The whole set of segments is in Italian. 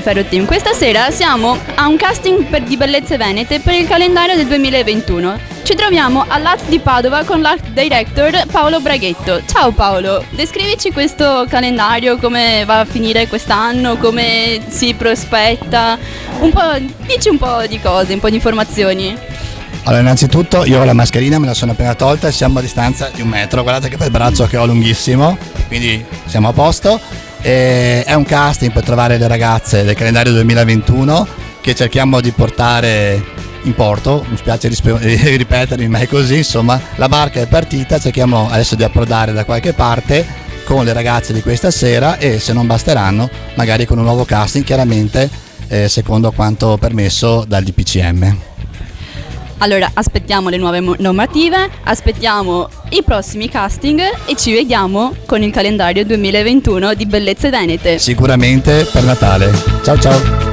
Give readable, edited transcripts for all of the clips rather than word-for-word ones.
GidiferroTeam. Questa sera siamo a un casting di Bellezze Venete per il calendario del 2021. Ci troviamo all'AT di Padova con l'art director Paolo Braghetto. Ciao Paolo, descrivici questo calendario, come va a finire quest'anno, come si prospetta, dici un po' di cose, un po' di informazioni. Allora, innanzitutto io ho la mascherina, me la sono appena tolta e siamo a distanza di 1 metro. Guardate che bel braccio che ho, lunghissimo, quindi siamo a posto. È un casting per trovare le ragazze del calendario 2021 che cerchiamo di portare in porto. Mi spiace ripetermi, ma è così, insomma. La barca è partita, cerchiamo adesso di approdare da qualche parte con le ragazze di questa sera e, se non basteranno, magari con un nuovo casting, chiaramente secondo quanto permesso dal DPCM. Allora, aspettiamo le nuove normative, aspettiamo i prossimi casting e ci vediamo con il calendario 2021 di Bellezze Venete. Sicuramente per Natale. Ciao ciao!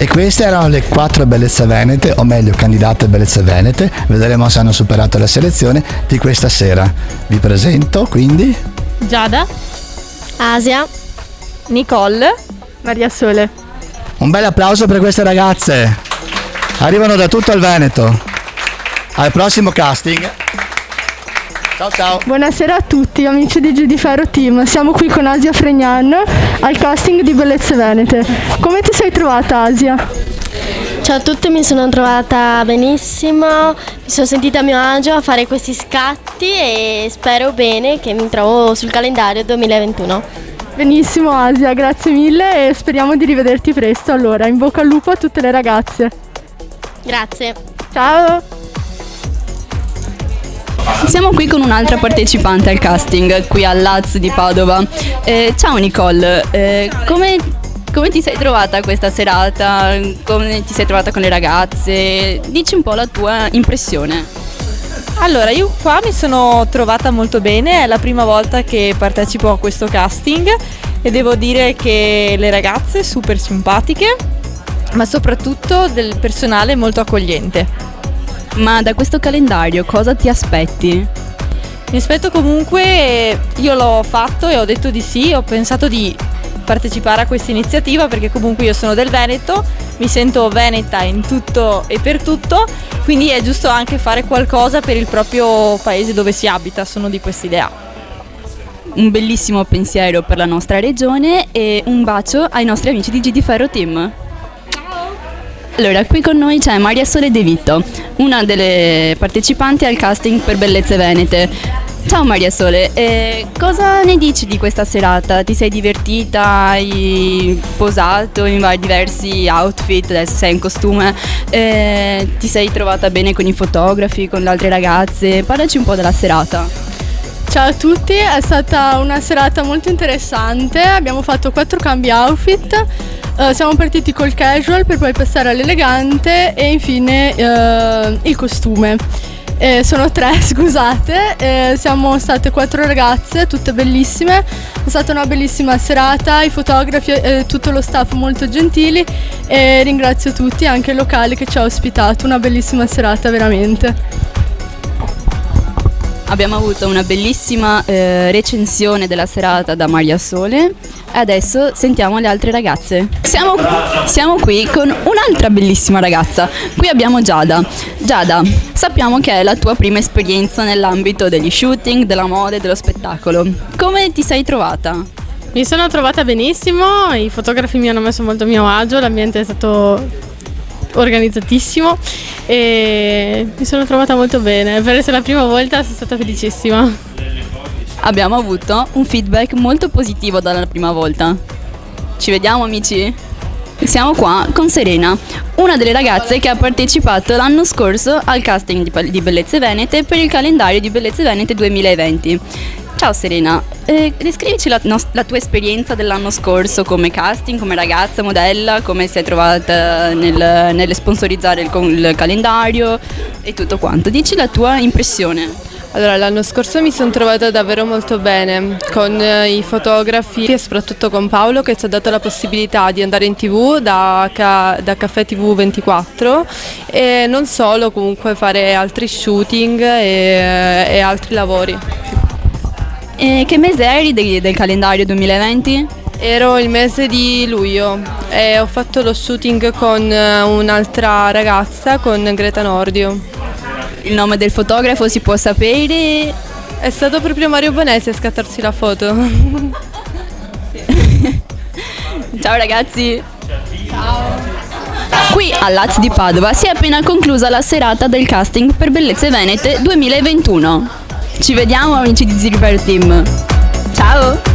E queste erano le 4 bellezze venete, o meglio candidate bellezze venete. Vedremo se hanno superato la selezione di questa sera. Vi presento quindi Giada, Asia, Nicole, Maria Sole. un bel applauso per queste ragazze. Arrivano da tutto il Veneto. Al prossimo casting. Ciao ciao. Buonasera a tutti amici di GidiferroTeam, siamo qui con Asia Fregnan al casting di Bellezze Venete. Come ti sei trovata, Asia? ciao a tutti, mi sono trovata benissimo, mi sono sentita a mio agio a fare questi scatti e spero bene che mi trovo sul calendario 2021. Benissimo Asia, grazie mille e speriamo di rivederti presto. Allora, in bocca al lupo a tutte le ragazze. Grazie. Ciao! Siamo qui con un'altra partecipante al casting, qui all'AZ di Padova. Ciao Nicole, come ti sei trovata questa serata? Come ti sei trovata con le ragazze? Dici un po' la tua impressione. Allora, io qua mi sono trovata molto bene, è la prima volta che partecipo a questo casting e devo dire che le ragazze super simpatiche, ma soprattutto del personale molto accogliente. Ma da questo calendario cosa ti aspetti? Mi aspetto comunque, io l'ho fatto e ho detto di sì, ho pensato di partecipare a questa iniziativa perché comunque io sono del Veneto, mi sento veneta in tutto e per tutto, quindi è giusto anche fare qualcosa per il proprio paese dove si abita, sono di quest'idea. Un bellissimo pensiero per la nostra regione e un bacio ai nostri amici di GidiferroTeam. Allora, qui con noi c'è Maria Sole De Vitto, una delle partecipanti al casting per Bellezze Venete. Ciao Maria Sole, cosa ne dici di questa serata? Ti sei divertita? Hai posato in vari diversi outfit? Adesso sei in costume. Ti sei trovata bene con i fotografi, con le altre ragazze? Parlaci un po' della serata. Ciao a tutti, è stata una serata molto interessante, abbiamo fatto 4 cambi outfit, siamo partiti col casual per poi passare all'elegante e infine il costume. Sono 3, scusate, siamo state 4 ragazze, tutte bellissime, è stata una bellissima serata, i fotografi e tutto lo staff molto gentili e ringrazio tutti, anche il locale che ci ha ospitato, una bellissima serata veramente. Abbiamo avuto una bellissima recensione della serata da Maria Sole e adesso sentiamo le altre ragazze. Siamo qui con un'altra bellissima ragazza. Qui abbiamo Giada. Giada, sappiamo che è la tua prima esperienza nell'ambito degli shooting, della moda e dello spettacolo. Come ti sei trovata? Mi sono trovata benissimo, i fotografi mi hanno messo molto a mio agio, l'ambiente è stato organizzatissimo e mi sono trovata molto bene. Per essere la prima volta sono stata felicissima. Abbiamo avuto un feedback molto positivo dalla prima volta. Ci vediamo amici? Siamo qua con Serena, una delle ragazze che ha partecipato l'anno scorso al casting di Bellezze Venete per il calendario di Bellezze Venete 2020. Ciao Serena, descrivici la tua esperienza dell'anno scorso come casting, come ragazza, modella, come sei trovata nel sponsorizzare il calendario e tutto quanto. Dici la tua impressione. Allora, l'anno scorso mi sono trovata davvero molto bene con i fotografi e soprattutto con Paolo che ci ha dato la possibilità di andare in TV da Caffè TV 24 e non solo, comunque fare altri shooting e altri lavori. E che mese eri del calendario 2020? Ero il mese di luglio e ho fatto lo shooting con un'altra ragazza, con Greta Nordio. Il nome del fotografo si può sapere? È stato proprio Mario Bonesi a scattarsi la foto. Ciao ragazzi! Ciao! Qui all'AZ di Padova si è appena conclusa la serata del casting per Bellezze Venete 2021. Ci vediamo amici di GidiferroTeam. Ciao!